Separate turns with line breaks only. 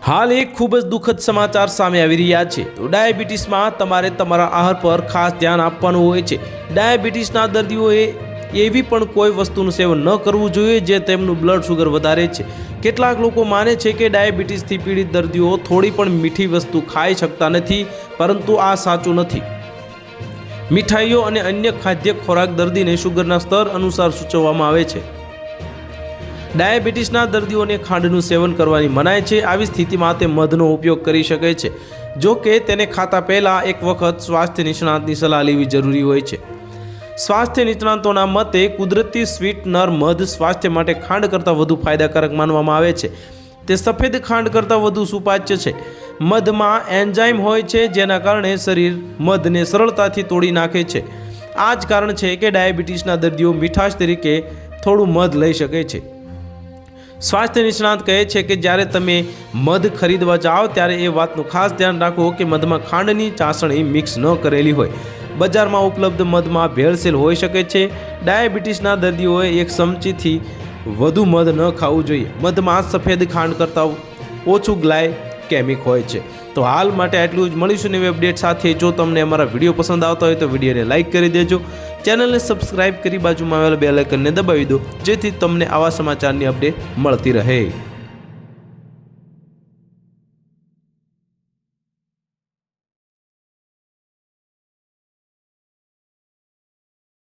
હાલ એક ખૂબ જ દુઃખદ સમાચાર સામે આવી રહ્યા છે। તો ડાયાબિટીસમાં તમારે તમારા આહાર પર ખાસ ધ્યાન આપવાનું હોય છે। ડાયાબિટીસના દર્દીઓએ એવી પણ કોઈ વસ્તુનું સેવન ન કરવું જોઈએ જે તેમનું બ્લડ શુગર વધારે છે। કેટલાક લોકો માને છે કે ડાયાબિટીસથી પીડિત દર્દીઓ થોડી પણ મીઠી વસ્તુ ખાઈ શકતા નથી, પરંતુ આ સાચું નથી। મીઠાઈઓ અને અન્ય ખાદ્ય ખોરાક દર્દીને શુગરના સ્તર અનુસાર સૂચવવામાં આવે છે। ડાયાબિટીસના દર્દીઓને ખાંડનું સેવન કરવાની મનાઈ છે। આવી સ્થિતિમાં તે મધનો ઉપયોગ કરી શકે છે, જો કે તેને ખાતા પહેલાં એક વખત સ્વાસ્થ્ય નિષ્ણાતની સલાહ લેવી જરૂરી હોય છે। સ્વાસ્થ્ય નિષ્ણાતોના મતે કુદરતી સ્વીટનર મધ સ્વાસ્થ્ય માટે ખાંડ કરતાં વધુ ફાયદાકારક માનવામાં આવે છે। તે સફેદ ખાંડ કરતાં વધુ સુપાચ્ય છે। મધમાં એન્ઝાઇમ હોય છે જેના કારણે શરીર મધને સરળતાથી તોડી નાખે છે। આ જ કારણ છે કે ડાયાબિટીસના દર્દીઓ મીઠાશ તરીકે થોડું મધ લઈ શકે છે। સ્વાસ્થ્ય નિષ્ણાત કહે છે કે જ્યારે તમે મધ ખરીદવા જાઓ ત્યારે એ વાતનું ખાસ ધ્યાન રાખો કે મધમાં ખાંડની ચાસણી મિક્સ ન કરેલી હોય। બજારમાં ઉપલબ્ધ મધમાં ભેળસેળ હોઈ શકે છે। ડાયાબિટીસના દર્દીઓએ એક ચમચીથી વધુ મધ ન ખાવું જોઈએ। મધમાં સફેદ ખાંડ કરતાં ઓછું ગ્લાયકેમિક હોય છે। તો હાલ માટે આટલું જ। મળીશું નવી અપડેટ સાથે। જો તમને અમારા વિડીયો પસંદ આવતા હોય તો વિડીયોને લાઇક કરી દેજો, ચેનલને સબસ્ક્રાઇબ કરી બાજુમાં આવેલા બેલ આઇકનને દબાવી દો, જેથી તમને આવા સમાચારની અપડેટ મળતી રહે।